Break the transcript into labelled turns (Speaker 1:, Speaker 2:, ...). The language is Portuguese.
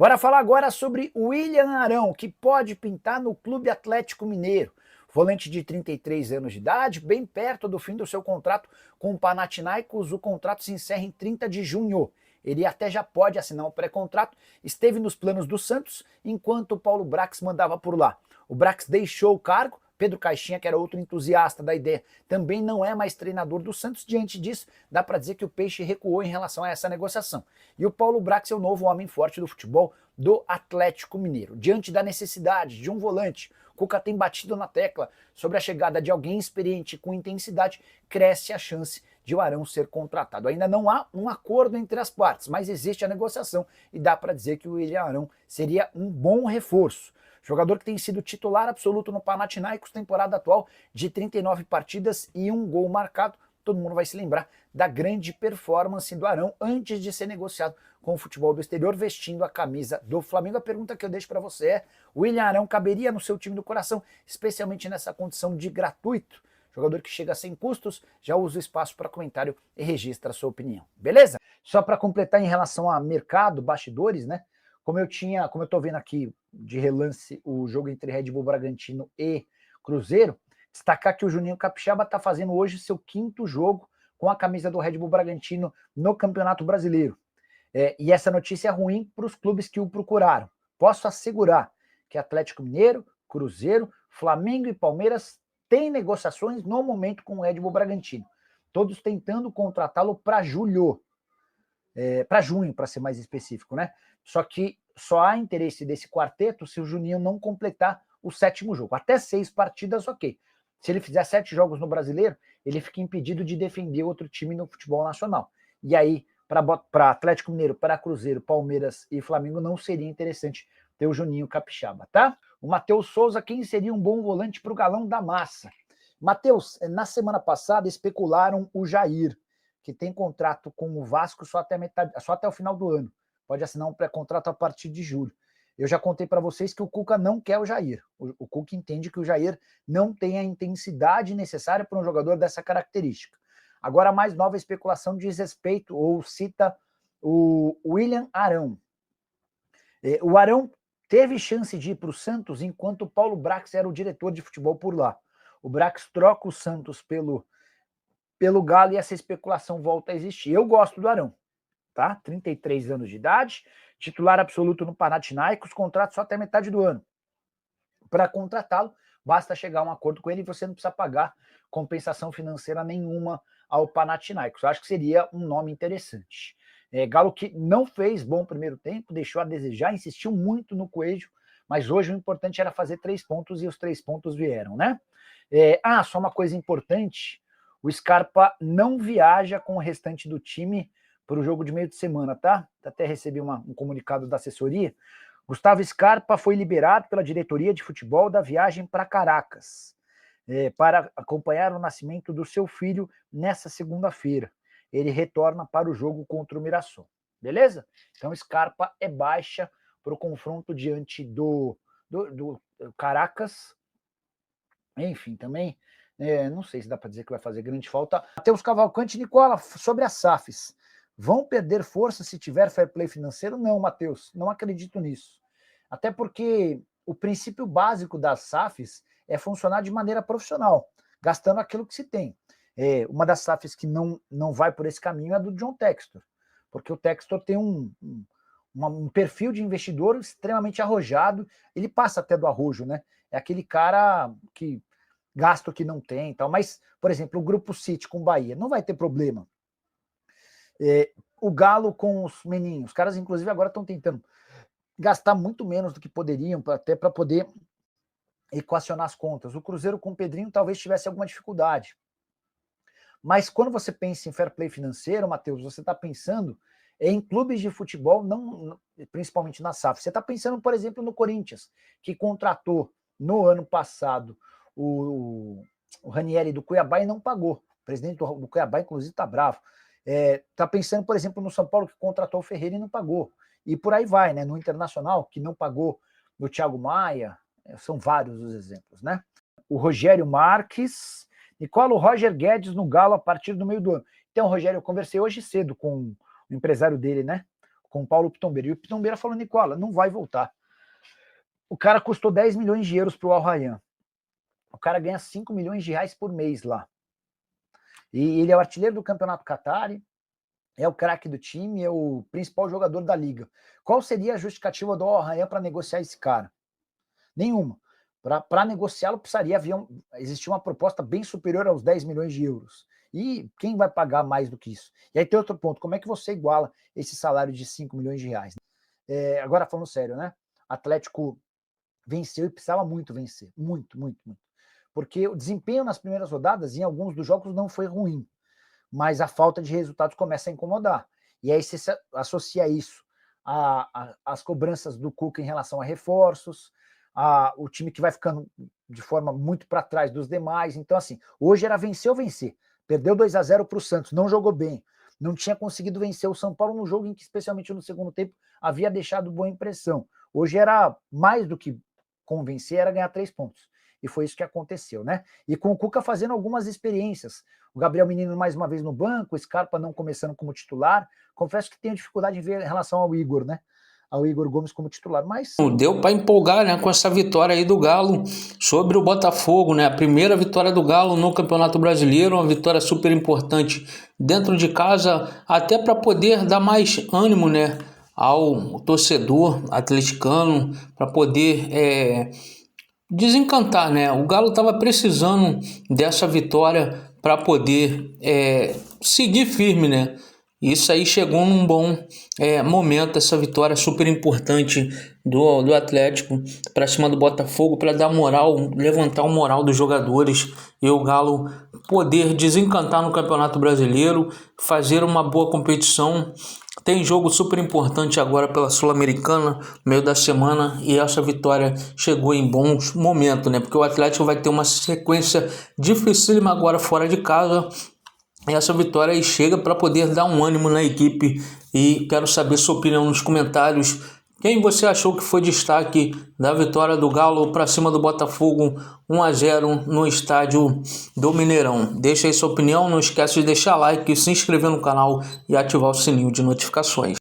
Speaker 1: Bora falar agora sobre o William Arão, que pode pintar no Clube Atlético Mineiro. Volante de 33 anos de idade, bem perto do fim do seu contrato com o Panathinaikos, o contrato se encerra em 30 de junho. Ele até já pode assinar um pré-contrato, esteve nos planos do Santos enquanto o Paulo Brax mandava por lá. O Brax deixou o cargo, Pedro Caixinha, que era outro entusiasta da ideia, também não é mais treinador do Santos. Diante disso, dá para dizer que o Peixe recuou em relação a essa negociação. E o Paulo Brax é o novo homem forte do futebol do Atlético Mineiro. Diante da necessidade de um volante, Cuca tem batido na tecla sobre a chegada de alguém experiente com intensidade, cresce a chance de o Arão ser contratado. Ainda não há um acordo entre as partes, mas existe a negociação e dá para dizer que o William Arão seria um bom reforço. Jogador que tem sido titular absoluto no Panathinaikos, temporada atual de 39 partidas e 1 gol marcado. Todo mundo vai se lembrar da grande performance do Arão antes de ser negociado com o futebol do exterior, vestindo a camisa do Flamengo. A pergunta que eu deixo para você é: o William Arão caberia no seu time do coração, especialmente nessa condição de gratuito? Jogador que chega sem custos, já usa o espaço para comentário e registra a sua opinião. Beleza? Só para completar em relação a mercado, bastidores, né? Como eu estou vendo aqui de relance o jogo entre Red Bull Bragantino e Cruzeiro, destacar que o Juninho Capixaba está fazendo hoje seu 5º jogo com a camisa do Red Bull Bragantino no Campeonato Brasileiro. E essa notícia é ruim para os clubes que o procuraram. Posso assegurar que Atlético Mineiro, Cruzeiro, Flamengo e Palmeiras têm negociações no momento com o Red Bull Bragantino. Todos tentando contratá-lo para julho. Para junho, para ser mais específico, né? Só que só há interesse desse quarteto se o Juninho não completar o 7º jogo. Até 6 partidas, ok. Se ele fizer 7 jogos no Brasileiro, ele fica impedido de defender outro time no futebol nacional. E aí, para Atlético Mineiro, para Cruzeiro, Palmeiras e Flamengo, não seria interessante ter o Juninho Capixaba, tá? O Matheus Souza, quem seria um bom volante para o Galão da Massa? Matheus, na semana passada especularam o Jair, que tem contrato com o Vasco só até o final do ano. Pode assinar um pré-contrato a partir de julho. Eu já contei para vocês que o Cuca não quer o Jair. O Cuca entende que o Jair não tem a intensidade necessária para um jogador dessa característica. Agora, a mais nova especulação diz respeito, ou cita, o William Arão. O Arão teve chance de ir para o Santos enquanto o Paulo Brax era o diretor de futebol por lá. O Brax troca o Santos pelo Galo e essa especulação volta a existir. Eu gosto do Arão, tá? 33 anos de idade, titular absoluto no Panathinaikos, contrato só até metade do ano. Para contratá-lo, basta chegar a um acordo com ele e você não precisa pagar compensação financeira nenhuma ao Panathinaikos. Eu acho que seria um nome interessante. Galo que não fez bom primeiro tempo, deixou a desejar, insistiu muito no Coelho, mas hoje o importante era fazer 3 pontos e os 3 pontos vieram, né? Só uma coisa importante: o Scarpa não viaja com o restante do time para o jogo de meio de semana, tá? Até recebi um comunicado da assessoria. Gustavo Scarpa foi liberado pela diretoria de futebol da viagem para Caracas, para acompanhar o nascimento do seu filho nessa segunda-feira. Ele retorna para o jogo contra o Mirassol, beleza? Então Scarpa é baixa para o confronto diante do Caracas. Enfim, também não sei se dá para dizer que vai fazer grande falta. Matheus Cavalcante, Nicola, sobre as SAFs. Vão perder força se tiver fair play financeiro? Não, Matheus, não acredito nisso. Até porque o princípio básico das SAFs é funcionar de maneira profissional, gastando aquilo que se tem. Uma das SAFs que não vai por esse caminho é a do John Textor, porque o Textor tem um perfil de investidor extremamente arrojado, ele passa até do arrojo, né? É aquele cara que gasta o que não tem e tal. Mas, por exemplo, o Grupo City com o Bahia não vai ter problema. O Galo com os meninhos, os caras inclusive agora estão tentando gastar muito menos do que poderiam, até para poder equacionar as contas. O Cruzeiro com o Pedrinho talvez tivesse alguma dificuldade. Mas quando você pensa em fair play financeiro, Matheus, você está pensando em clubes de futebol, não, principalmente na SAF. Você está pensando, por exemplo, no Corinthians, que contratou no ano passado o Ranieri do Cuiabá e não pagou. O presidente do Cuiabá, inclusive, está bravo. Está pensando, por exemplo, no São Paulo, que contratou o Ferreira e não pagou. E por aí vai, né? No Internacional, que não pagou no Thiago Maia. São vários os exemplos, né? O Rogério Marques. Nicola, o Roger Guedes no Galo a partir do meio do ano. Então, Rogério, eu conversei hoje cedo com o empresário dele, né? com o Paulo Pitombeira. E o Pitombeira falou, Nicola, não vai voltar. O cara custou 10 milhões de euros para o Al Rayyan. O cara ganha 5 milhões de reais por mês lá. E ele é o artilheiro do campeonato Qatari, é o craque do time, é o principal jogador da liga. Qual seria a justificativa do Al Rayyan para negociar esse cara? Nenhuma. Para negociá-lo precisaria existir uma proposta bem superior aos 10 milhões de euros. E quem vai pagar mais do que isso? E aí tem outro ponto, como é que você iguala esse salário de 5 milhões de reais? Agora falando sério, né? Atlético venceu e precisava muito vencer, muito, muito, muito. Porque o desempenho nas primeiras rodadas, em alguns dos jogos, não foi ruim, mas a falta de resultados começa a incomodar. E aí você associa isso às cobranças do Cuca em relação a reforços, o time que vai ficando de forma muito para trás dos demais. Então, assim, hoje era vencer ou vencer. Perdeu 2-0 para o Santos, não jogou bem, não tinha conseguido vencer o São Paulo num jogo em que, especialmente no segundo tempo, havia deixado boa impressão. Hoje era mais do que convencer, era ganhar 3 pontos. E foi isso que aconteceu, né? E com o Cuca fazendo algumas experiências. O Gabriel Menino mais uma vez no banco, o Scarpa não começando como titular. Confesso que tenho dificuldade em ver em relação ao Igor, né? Ao Igor Gomes como titular, mas...
Speaker 2: Deu para empolgar, né, com essa vitória aí do Galo sobre o Botafogo, né? A primeira vitória do Galo no Campeonato Brasileiro, uma vitória super importante dentro de casa, até para poder dar mais ânimo, né, ao torcedor atleticano, para poder desencantar, né? O Galo estava precisando dessa vitória para poder seguir firme, né? Isso aí chegou num bom momento, essa vitória super importante do Atlético para cima do Botafogo, para dar moral, levantar o moral dos jogadores e o Galo poder desencantar no Campeonato Brasileiro, fazer uma boa competição. Tem jogo super importante agora pela Sul-Americana, no meio da semana, e essa vitória chegou em bons momentos, né? Porque o Atlético vai ter uma sequência dificílima agora fora de casa. E essa vitória aí chega para poder dar um ânimo na equipe. E quero saber sua opinião nos comentários. Quem você achou que foi destaque da vitória do Galo para cima do Botafogo 1-0 no estádio do Mineirão? Deixa aí sua opinião, não esquece de deixar like, se inscrever no canal e ativar o sininho de notificações.